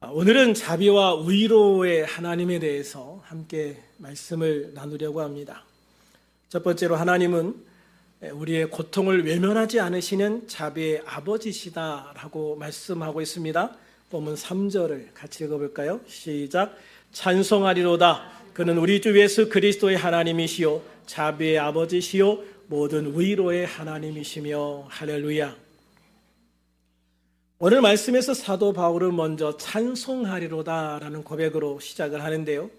오늘은 자비와 위로의 하나님에 대해서 함께 말씀을 나누려고 합니다. 첫 번째로 하나님은 우리의 고통을 외면하지 않으시는 자비의 아버지시다라고 말씀하고 있습니다. 본문 3절을 같이 읽어볼까요? 시작. 찬송하리로다. 그는 우리 주 예수 그리스도의 하나님이시요 자비의 아버지시요 모든 위로의 하나님이시며 할렐루야. 오늘 말씀에서 사도 바울은 먼저 찬송하리로다라는 고백으로 시작을 하는데요.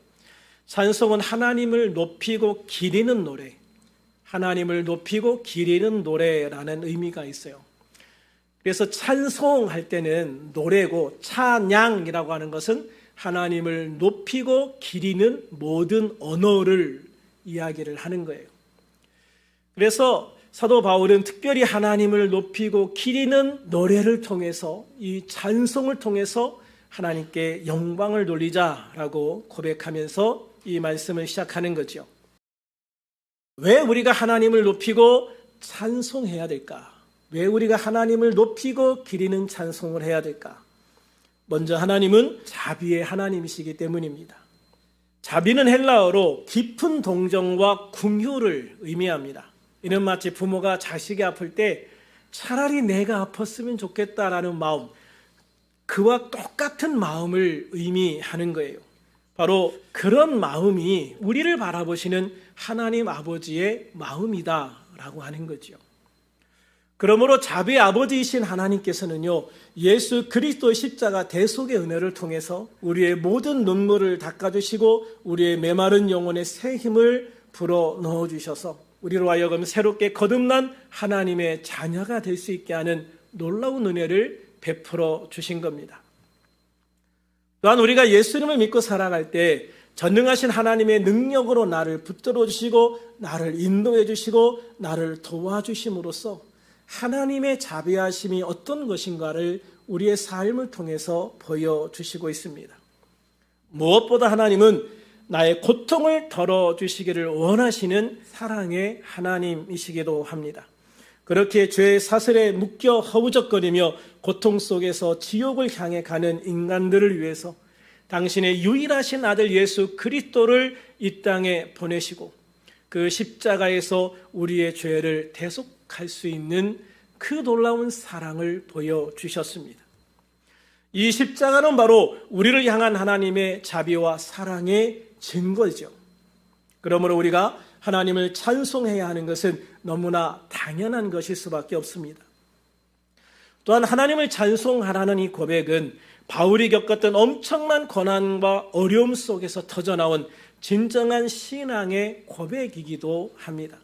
찬송은 하나님을 높이고 기리는 노래, 하나님을 높이고 기리는 노래라는 의미가 있어요. 그래서 찬송할 때는 노래고, 찬양이라고 하는 것은 하나님을 높이고 기리는 모든 언어를 이야기를 하는 거예요. 그래서 사도 바울은 특별히 하나님을 높이고 기리는 노래를 통해서, 이 찬송을 통해서 하나님께 영광을 돌리자라고 고백하면서 이 말씀을 시작하는 거죠. 왜 우리가 하나님을 높이고 찬송해야 될까? 왜 우리가 하나님을 높이고 기리는 찬송을 해야 될까? 먼저 하나님은 자비의 하나님이시기 때문입니다. 자비는 헬라어로 깊은 동정과 긍휼을 의미합니다. 이는 마치 부모가 자식이 아플 때 차라리 내가 아팠으면 좋겠다라는 마음, 그와 똑같은 마음을 의미하는 거예요. 바로 그런 마음이 우리를 바라보시는 하나님 아버지의 마음이다라고 하는 거죠. 그러므로 자비의 아버지이신 하나님께서는요, 예수 그리스도의 십자가 대속의 은혜를 통해서 우리의 모든 눈물을 닦아주시고 우리의 메마른 영혼에 새 힘을 불어 넣어주셔서 우리로 하여금 새롭게 거듭난 하나님의 자녀가 될 수 있게 하는 놀라운 은혜를 베풀어 주신 겁니다. 또한 우리가 예수님을 믿고 살아갈 때 전능하신 하나님의 능력으로 나를 붙들어 주시고 나를 인도해 주시고 나를 도와주심으로써 하나님의 자비하심이 어떤 것인가를 우리의 삶을 통해서 보여주시고 있습니다. 무엇보다 하나님은 나의 고통을 덜어주시기를 원하시는 사랑의 하나님이시기도 합니다. 그렇게 죄의 사슬에 묶여 허우적거리며 고통 속에서 지옥을 향해 가는 인간들을 위해서 당신의 유일하신 아들 예수 그리스도를 이 땅에 보내시고 그 십자가에서 우리의 죄를 대속할 수 있는 그 놀라운 사랑을 보여주셨습니다. 이 십자가는 바로 우리를 향한 하나님의 자비와 사랑의 증거죠. 그러므로 우리가 하나님을 찬송해야 하는 것은 너무나 당연한 것일 수밖에 없습니다. 또한 하나님을 찬송하라는 이 고백은 바울이 겪었던 엄청난 고난과 어려움 속에서 터져나온 진정한 신앙의 고백이기도 합니다.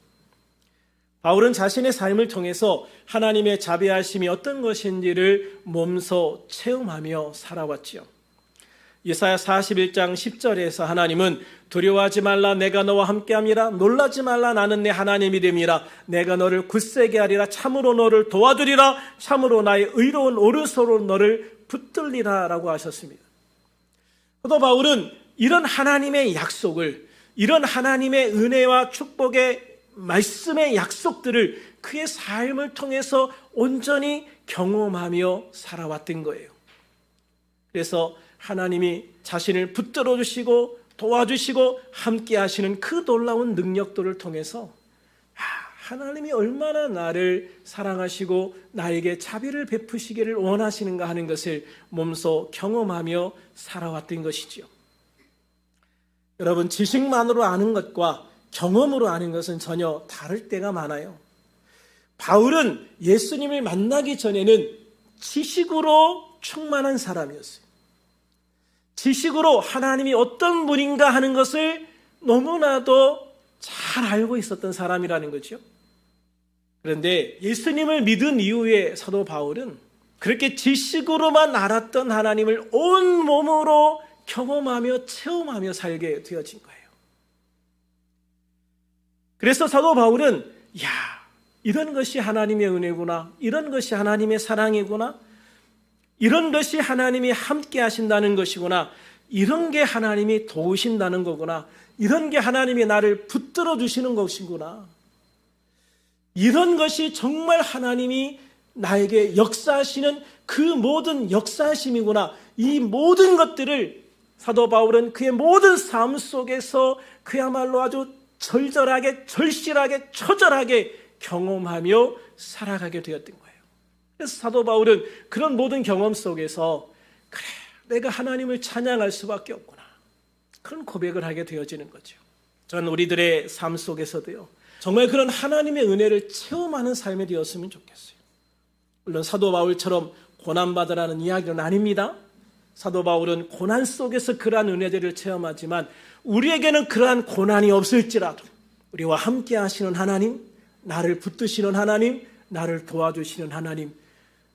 바울은 자신의 삶을 통해서 하나님의 자비하심이 어떤 것인지를 몸소 체험하며 살아왔지요. 이사야 41장 10절에서 하나님은 두려워하지 말라 내가 너와 함께함이라 놀라지 말라 나는 내 하나님이 됨이라 내가 너를 굳세게 하리라 참으로 너를 도와주리라 참으로 나의 의로운 오른손으로 너를 붙들리라 라고 하셨습니다. 또 바울은 이런 하나님의 약속을, 이런 하나님의 은혜와 축복의 말씀의 약속들을 그의 삶을 통해서 온전히 경험하며 살아왔던 거예요. 그래서 하나님이 자신을 붙들어 주시고 도와주시고 함께 하시는 그 놀라운 능력들을 통해서 하나님이 얼마나 나를 사랑하시고 나에게 자비를 베푸시기를 원하시는가 하는 것을 몸소 경험하며 살아왔던 것이지요. 여러분, 지식만으로 아는 것과 경험으로 아는 것은 전혀 다를 때가 많아요. 바울은 예수님을 만나기 전에는 지식으로 충만한 사람이었어요. 지식으로 하나님이 어떤 분인가 하는 것을 너무나도 잘 알고 있었던 사람이라는 거죠. 그런데 예수님을 믿은 이후에 사도 바울은 그렇게 지식으로만 알았던 하나님을 온 몸으로 경험하며 체험하며 살게 되어진 거예요. 그래서 사도 바울은 이런 것이 하나님의 은혜구나, 이런 것이 하나님의 사랑이구나, 이런 것이 하나님이 함께 하신다는 것이구나, 이런 게 하나님이 도우신다는 거구나, 이런 게 하나님이 나를 붙들어 주시는 것이구나, 이런 것이 정말 하나님이 나에게 역사하시는 그 모든 역사하심이구나, 이 모든 것들을 사도 바울은 그의 모든 삶 속에서 그야말로 아주 절절하게, 절실하게, 처절하게 경험하며 살아가게 되었던 거예요. 그래서 사도 바울은 그런 모든 경험 속에서 그래, 내가 하나님을 찬양할 수밖에 없구나, 그런 고백을 하게 되어지는 거죠. 저는 우리들의 삶 속에서도요, 정말 그런 하나님의 은혜를 체험하는 삶이 되었으면 좋겠어요. 물론 사도 바울처럼 고난받으라는 이야기는 아닙니다. 사도 바울은 고난 속에서 그러한 은혜들을 체험하지만 우리에게는 그러한 고난이 없을지라도 우리와 함께 하시는 하나님, 나를 붙드시는 하나님, 나를 도와주시는 하나님,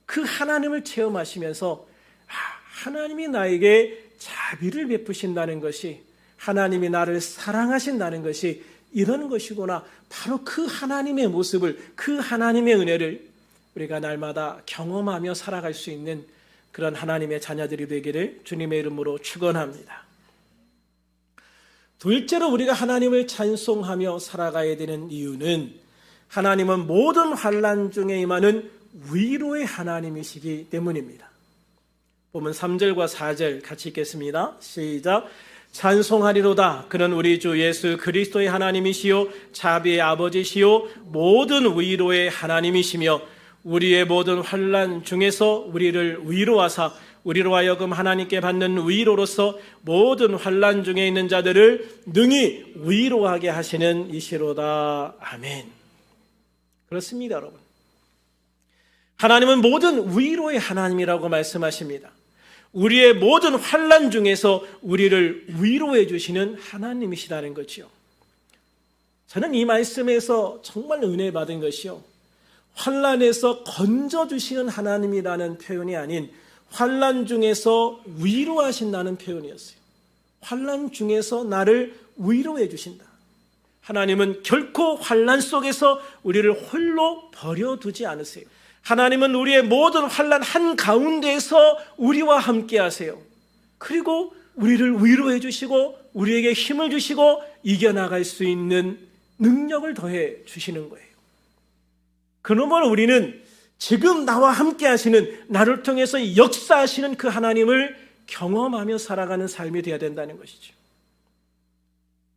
그 하나님을 체험하시면서 하나님이 나에게 자비를 베푸신다는 것이, 하나님이 나를 사랑하신다는 것이 이런 것이구나, 바로 그 하나님의 모습을, 그 하나님의 은혜를 우리가 날마다 경험하며 살아갈 수 있는 그런 하나님의 자녀들이 되기를 주님의 이름으로 축원합니다. 둘째로 우리가 하나님을 찬송하며 살아가야 되는 이유는 하나님은 모든 환난 중에 임하는 위로의 하나님이시기 때문입니다. 보면 3절과 4절 같이 읽겠습니다. 시작. 찬송하리로다. 그는 우리 주 예수 그리스도의 하나님이시요 자비의 아버지시요 모든 위로의 하나님이시며 우리의 모든 환난 중에서 우리를 위로하사 우리로 하여금 하나님께 받는 위로로서 모든 환난 중에 있는 자들을 능히 위로하게 하시는 이시로다. 아멘. 그렇습니다, 여러분. 하나님은 모든 위로의 하나님이라고 말씀하십니다. 우리의 모든 환난 중에서 우리를 위로해 주시는 하나님이시라는 거죠. 저는 이 말씀에서 정말 은혜 받은 것이요, 환난에서 건져주시는 하나님이라는 표현이 아닌 환난 중에서 위로하신다는 표현이었어요. 환난 중에서 나를 위로해 주신다. 하나님은 결코 환난 속에서 우리를 홀로 버려두지 않으세요. 하나님은 우리의 모든 환난 한가운데에서 우리와 함께 하세요. 그리고 우리를 위로해 주시고 우리에게 힘을 주시고 이겨나갈 수 있는 능력을 더해 주시는 거예요. 그러므로 우리는 지금 나와 함께 하시는, 나를 통해서 역사하시는 그 하나님을 경험하며 살아가는 삶이 되어야 된다는 것이죠.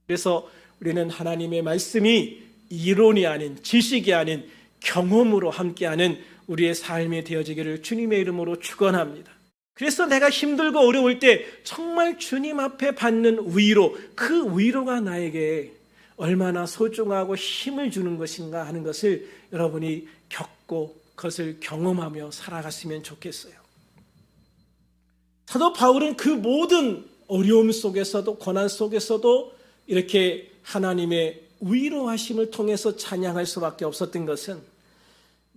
그래서 우리는 하나님의 말씀이 이론이 아닌, 지식이 아닌 경험으로 함께하는 우리의 삶이 되어지기를 주님의 이름으로 축원합니다. 그래서 내가 힘들고 어려울 때 정말 주님 앞에 받는 위로, 그 위로가 나에게 얼마나 소중하고 힘을 주는 것인가 하는 것을 여러분이 겪고 그것을 경험하며 살아갔으면 좋겠어요. 사도 바울은 그 모든 어려움 속에서도, 고난 속에서도 이렇게 하나님의 위로하심을 통해서 찬양할 수밖에 없었던 것은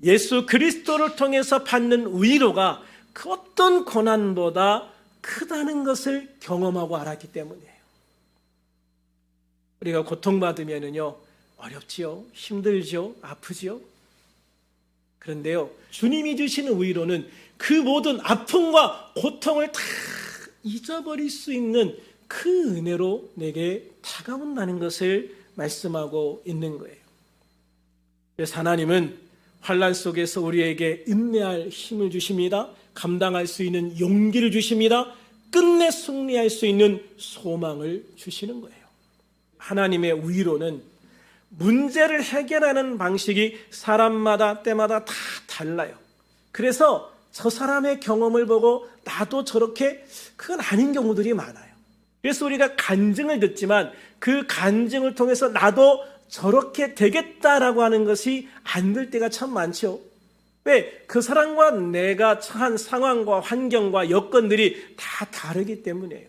예수 그리스도를 통해서 받는 위로가 그 어떤 고난보다 크다는 것을 경험하고 알았기 때문이에요. 우리가 고통받으면요, 어렵지요, 힘들죠, 아프지요. 그런데요, 주님이 주시는 위로는 그 모든 아픔과 고통을 다 잊어버릴 수 있는 그 은혜로 내게 다가온다는 것을 말씀하고 있는 거예요. 그래서 하나님은 환난 속에서 우리에게 인내할 힘을 주십니다. 감당할 수 있는 용기를 주십니다. 끝내 승리할 수 있는 소망을 주시는 거예요. 하나님의 위로는 문제를 해결하는 방식이 사람마다 때마다 다 달라요. 그래서 저 사람의 경험을 보고 나도 저렇게, 그건 아닌 경우들이 많아요. 그래서 우리가 간증을 듣지만 그 간증을 통해서 나도 저렇게 되겠다라고 하는 것이 안 될 때가 참 많죠. 왜? 그 사람과 내가 처한 상황과 환경과 여건들이 다 다르기 때문이에요.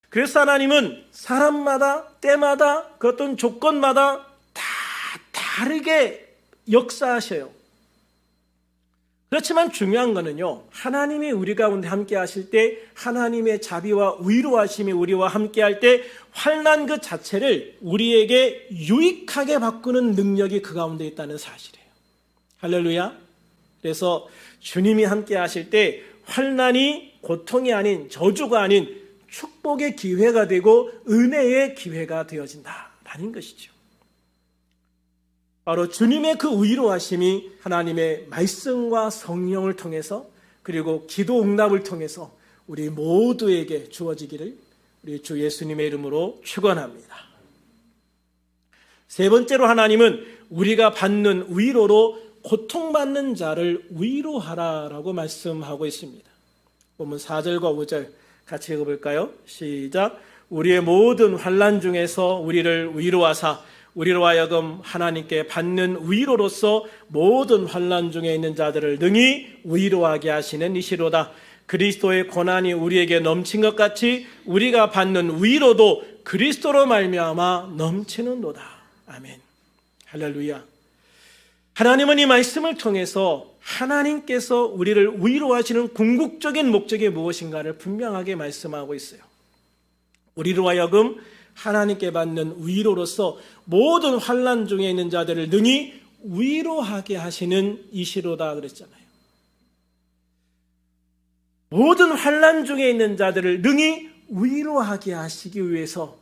그래서 하나님은 사람마다 때마다 그 어떤 조건마다 다 다르게 역사하셔요. 그렇지만 중요한 거는요, 하나님이 우리 가운데 함께 하실 때, 하나님의 자비와 위로하심이 우리와 함께 할 때 환난 그 자체를 우리에게 유익하게 바꾸는 능력이 그 가운데 있다는 사실이에요. 할렐루야. 그래서 주님이 함께 하실 때 환난이 고통이 아닌, 저주가 아닌 축복의 기회가 되고 은혜의 기회가 되어진다라는 것이죠. 바로 주님의 그 위로하심이 하나님의 말씀과 성령을 통해서, 그리고 기도 응답을 통해서 우리 모두에게 주어지기를 우리 주 예수님의 이름으로 축원합니다. 세 번째로 하나님은 우리가 받는 위로로 고통받는 자를 위로하라라고 말씀하고 있습니다. 본문 4절과 5절 같이 읽어볼까요? 시작. 우리의 모든 환난 중에서 우리를 위로하사 우리로 하여금 하나님께 받는 위로로서 모든 환난 중에 있는 자들을 능히 위로하게 하시는 이시로다. 그리스도의 고난이 우리에게 넘친 것 같이 우리가 받는 위로도 그리스도로 말미암아 넘치는도다. 아멘. 할렐루야. 하나님은 이 말씀을 통해서 하나님께서 우리를 위로하시는 궁극적인 목적이 무엇인가를 분명하게 말씀하고 있어요. 우리로 하여금 하나님께 받는 위로로서 모든 환난 중에 있는 자들을 능히 위로하게 하시는 이시로다 그랬잖아요. 모든 환난 중에 있는 자들을 능히 위로하게 하시기 위해서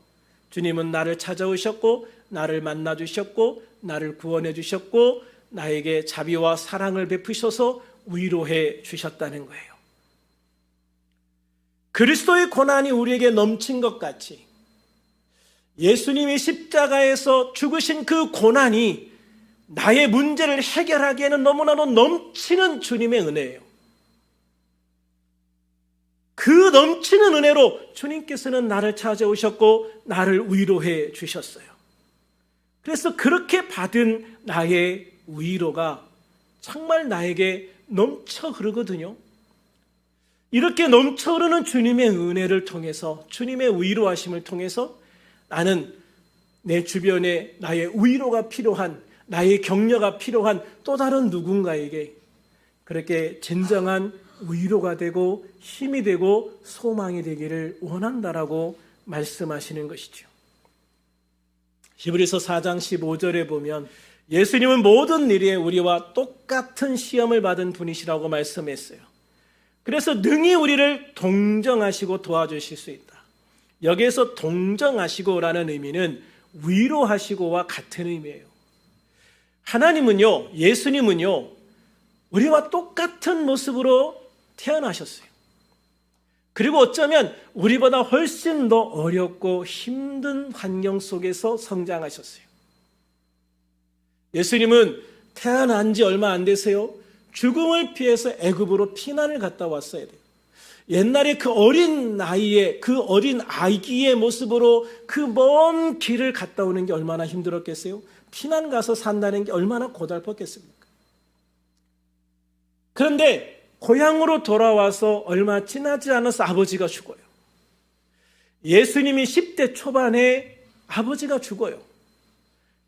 주님은 나를 찾아오셨고 나를 만나 주셨고 나를 구원해 주셨고 나에게 자비와 사랑을 베푸셔서 위로해 주셨다는 거예요. 그리스도의 고난이 우리에게 넘친 것 같이 예수님이 십자가에서 죽으신 그 고난이 나의 문제를 해결하기에는 너무나도 넘치는 주님의 은혜예요. 그 넘치는 은혜로 주님께서는 나를 찾아오셨고 나를 위로해 주셨어요. 그래서 그렇게 받은 나의 위로가 정말 나에게 넘쳐 흐르거든요. 이렇게 넘쳐 흐르는 주님의 은혜를 통해서 주님의 위로하심을 통해서 나는 내 주변에 나의 위로가 필요한 나의 격려가 필요한 또 다른 누군가에게 그렇게 진정한 위로가 되고 힘이 되고 소망이 되기를 원한다라고 말씀하시는 것이죠. 히브리서 4장 15절에 보면 예수님은 모든 일에 우리와 똑같은 시험을 받은 분이시라고 말씀했어요. 그래서 능히 우리를 동정하시고 도와주실 수 있다. 여기에서 동정하시고라는 의미는 위로하시고와 같은 의미예요. 하나님은요, 예수님은요, 우리와 똑같은 모습으로 태어나셨어요. 그리고 어쩌면 우리보다 훨씬 더 어렵고 힘든 환경 속에서 성장하셨어요. 예수님은 태어난 지 얼마 안 되세요. 죽음을 피해서 애굽으로 피난을 갔다 왔어야 돼요. 옛날에 그 어린 나이에 그 어린 아기의 모습으로 그 먼 길을 갔다 오는 게 얼마나 힘들었겠어요? 피난 가서 산다는 게 얼마나 고달팠겠습니까? 그런데 고향으로 돌아와서 얼마 지나지 않아서 아버지가 죽어요. 예수님이 10대 초반에 아버지가 죽어요.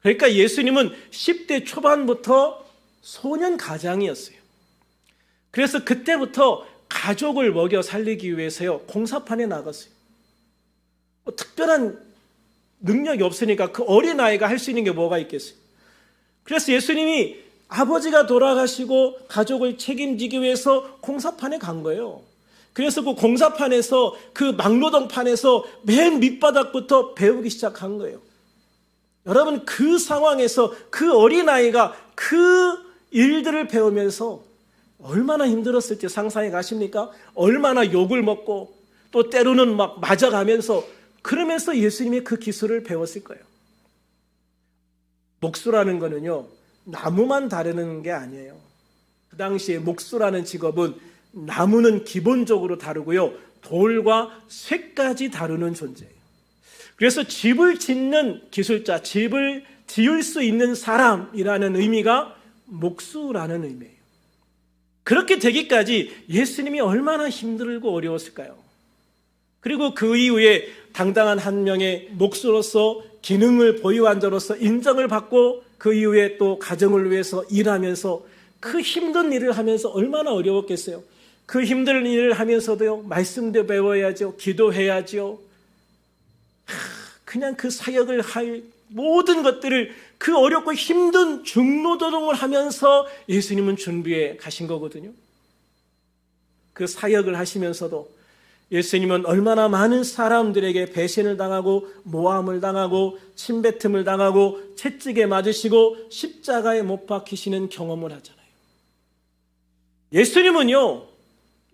그러니까 예수님은 10대 초반부터 소년 가장이었어요. 그래서 그때부터 가족을 먹여 살리기 위해서요, 공사판에 나갔어요. 특별한 능력이 없으니까 그 어린아이가 할 수 있는 게 뭐가 있겠어요? 그래서 예수님이 아버지가 돌아가시고 가족을 책임지기 위해서 공사판에 간 거예요. 그래서 그 공사판에서 그 막노동판에서 맨 밑바닥부터 배우기 시작한 거예요. 여러분, 그 상황에서 그 어린아이가 그 일들을 배우면서 얼마나 힘들었을지 상상해 가십니까? 얼마나 욕을 먹고 또 때로는 막 맞아가면서 그러면서 예수님이 그 기술을 배웠을 거예요. 목수라는 거는요, 나무만 다루는 게 아니에요. 그 당시에 목수라는 직업은 나무는 기본적으로 다루고요, 돌과 쇠까지 다루는 존재예요. 그래서 집을 짓는 기술자, 집을 지을 수 있는 사람이라는 의미가 목수라는 의미예요. 그렇게 되기까지 예수님이 얼마나 힘들고 어려웠을까요? 그리고 그 이후에 당당한 한 명의 목수로서 기능을 보유한 자로서 인정을 받고 그 이후에 또 가정을 위해서 일하면서 그 힘든 일을 하면서 얼마나 어려웠겠어요. 그 힘든 일을 하면서도요, 말씀도 배워야죠, 기도해야죠. 그냥 그 사역을 할 모든 것들을 그 어렵고 힘든 중노노동을 하면서 예수님은 준비해 가신 거거든요. 그 사역을 하시면서도 예수님은 얼마나 많은 사람들에게 배신을 당하고 모함을 당하고 침뱉음을 당하고 채찍에 맞으시고 십자가에 못 박히시는 경험을 하잖아요. 예수님은요,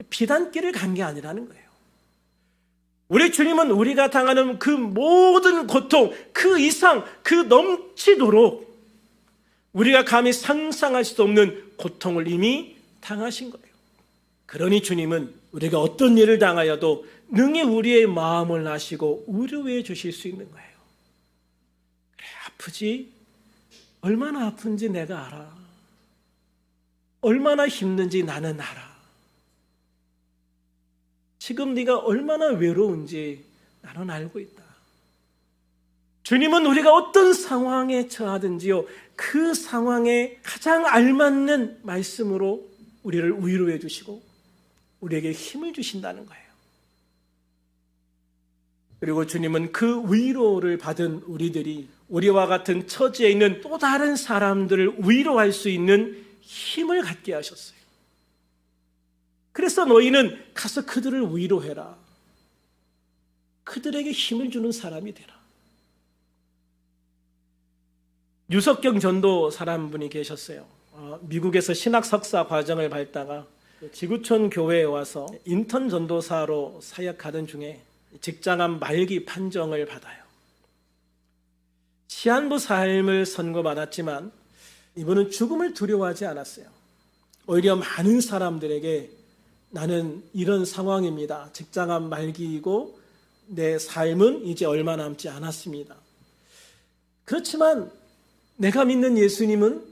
비단길을 간 게 아니라는 거예요. 우리 주님은 우리가 당하는 그 모든 고통, 그 이상, 그 넘치도록 우리가 감히 상상할 수 없는 고통을 이미 당하신 거예요. 그러니 주님은 우리가 어떤 일을 당하여도 능히 우리의 마음을 아시고 위로해 주실 수 있는 거예요. 그래, 아프지? 얼마나 아픈지 내가 알아. 얼마나 힘든지 나는 알아. 지금 네가 얼마나 외로운지 나는 알고 있다. 주님은 우리가 어떤 상황에 처하든지요, 그 상황에 가장 알맞는 말씀으로 우리를 위로해 주시고 우리에게 힘을 주신다는 거예요. 그리고 주님은 그 위로를 받은 우리들이 우리와 같은 처지에 있는 또 다른 사람들을 위로할 수 있는 힘을 갖게 하셨어요. 그래서 너희는 가서 그들을 위로해라. 그들에게 힘을 주는 사람이 되라. 유석경 전도사 한 분이 계셨어요. 미국에서 신학 석사 과정을 밟다가 지구촌 교회에 와서 인턴 전도사로 사역하던 중에 직장암 말기 판정을 받아요. 시한부 삶을 선고받았지만 이분은 죽음을 두려워하지 않았어요. 오히려 많은 사람들에게 나는 이런 상황입니다. 직장암 말기이고 내 삶은 이제 얼마 남지 않았습니다. 그렇지만 내가 믿는 예수님은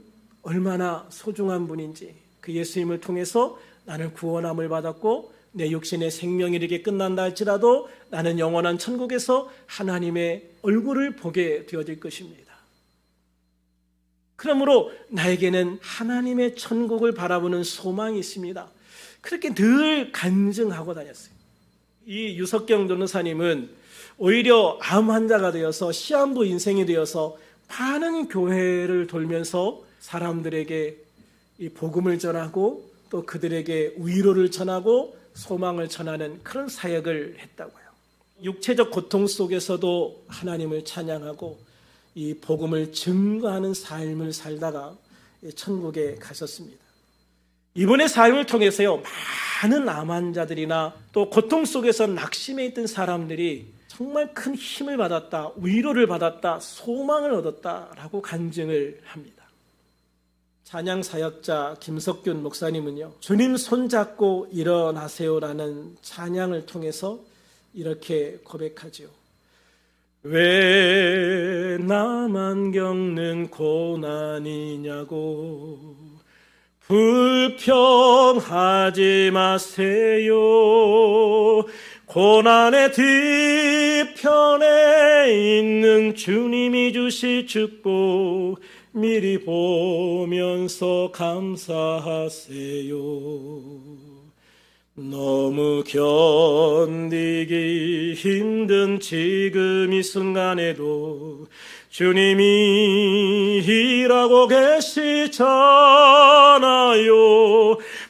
얼마나 소중한 분인지, 그 예수님을 통해서 나는 구원함을 받았고 내 육신의 생명이 이렇게 끝난다 할지라도 나는 영원한 천국에서 하나님의 얼굴을 보게 되어질 것입니다. 그러므로 나에게는 하나님의 천국을 바라보는 소망이 있습니다. 그렇게 늘 간증하고 다녔어요. 이 유석경 전도사님은 오히려 암 환자가 되어서 시한부 인생이 되어서 많은 교회를 돌면서 사람들에게 이 복음을 전하고 또 그들에게 위로를 전하고 소망을 전하는 그런 사역을 했다고요. 육체적 고통 속에서도 하나님을 찬양하고 이 복음을 증거하는 삶을 살다가 천국에 가셨습니다. 이번의 삶을 통해서요, 많은 암 환자들이나 또 고통 속에서 낙심해 있던 사람들이 정말 큰 힘을 받았다, 위로를 받았다, 소망을 얻었다라고 간증을 합니다. 찬양 사역자 김석균 목사님은요, 주님 손잡고 일어나세요라는 찬양을 통해서 이렇게 고백하죠. 왜 나만 겪는 고난이냐고 불평하지 마세요. 고난의 뒤편에 있는 주님이 주실 축복 미리 보면서 감사하세요. 너무 견디기 힘든 지금 이 순간에도 주님이 일하고 계시잖아요.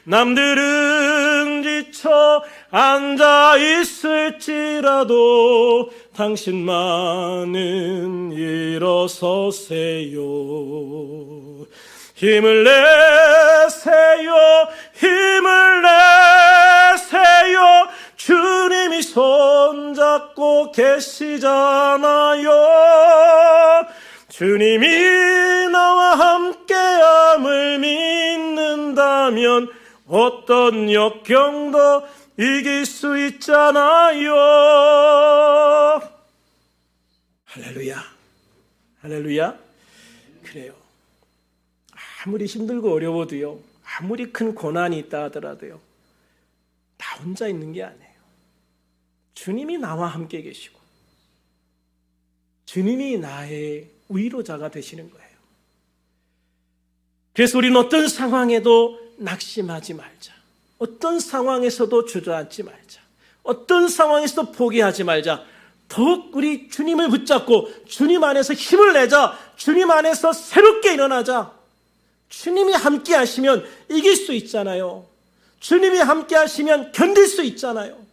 남들은 지쳐 앉아 있을지라도 당신만은 일어서세요. 힘을 내세요. 힘을 내세요. 주님이 손잡고 계시잖아요. 주님이 나와 함께함을 믿는다면 어떤 역경도 이길 수 있잖아요. 할렐루야. 할렐루야. 그래요. 아무리 힘들고 어려워도요, 아무리 큰 고난이 있다 하더라도요, 나 혼자 있는 게 아니에요. 주님이 나와 함께 계시고 주님이 나의 위로자가 되시는 거예요. 그래서 우리는 어떤 상황에도 낙심하지 말자. 어떤 상황에서도 주저앉지 말자. 어떤 상황에서도 포기하지 말자. 더욱 우리 주님을 붙잡고 주님 안에서 힘을 내자. 주님 안에서 새롭게 일어나자. 주님이 함께 하시면 이길 수 있잖아요. 주님이 함께 하시면 견딜 수 있잖아요.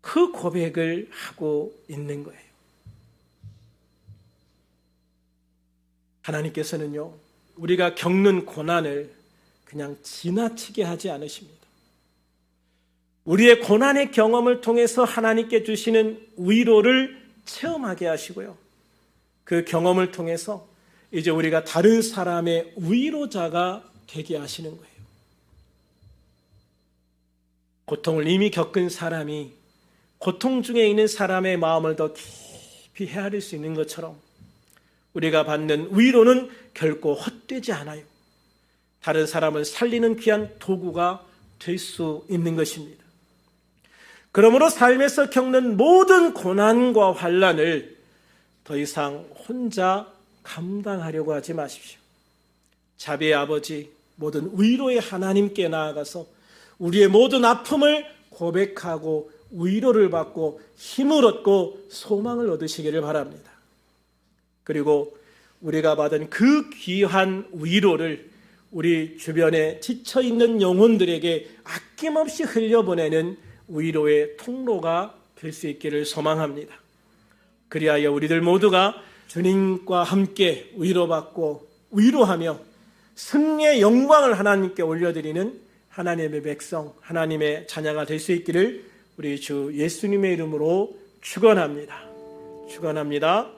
그 고백을 하고 있는 거예요. 하나님께서는요, 우리가 겪는 고난을 그냥 지나치게 하지 않으십니다. 우리의 고난의 경험을 통해서 하나님께 주시는 위로를 체험하게 하시고요. 그 경험을 통해서 이제 우리가 다른 사람의 위로자가 되게 하시는 거예요. 고통을 이미 겪은 사람이 고통 중에 있는 사람의 마음을 더 깊이 헤아릴 수 있는 것처럼 우리가 받는 위로는 결코 헛되지 않아요. 다른 사람을 살리는 귀한 도구가 될 수 있는 것입니다. 그러므로 삶에서 겪는 모든 고난과 환난을 더 이상 혼자 감당하려고 하지 마십시오. 자비의 아버지, 모든 위로의 하나님께 나아가서 우리의 모든 아픔을 고백하고 위로를 받고 힘을 얻고 소망을 얻으시기를 바랍니다. 그리고 우리가 받은 그 귀한 위로를 우리 주변에 지쳐있는 영혼들에게 아낌없이 흘려보내는 위로의 통로가 될 수 있기를 소망합니다. 그리하여 우리들 모두가 주님과 함께 위로받고 위로하며 승리의 영광을 하나님께 올려드리는 하나님의 백성, 하나님의 자녀가 될 수 있기를 우리 주 예수님의 이름으로 축원합니다. 축원합니다.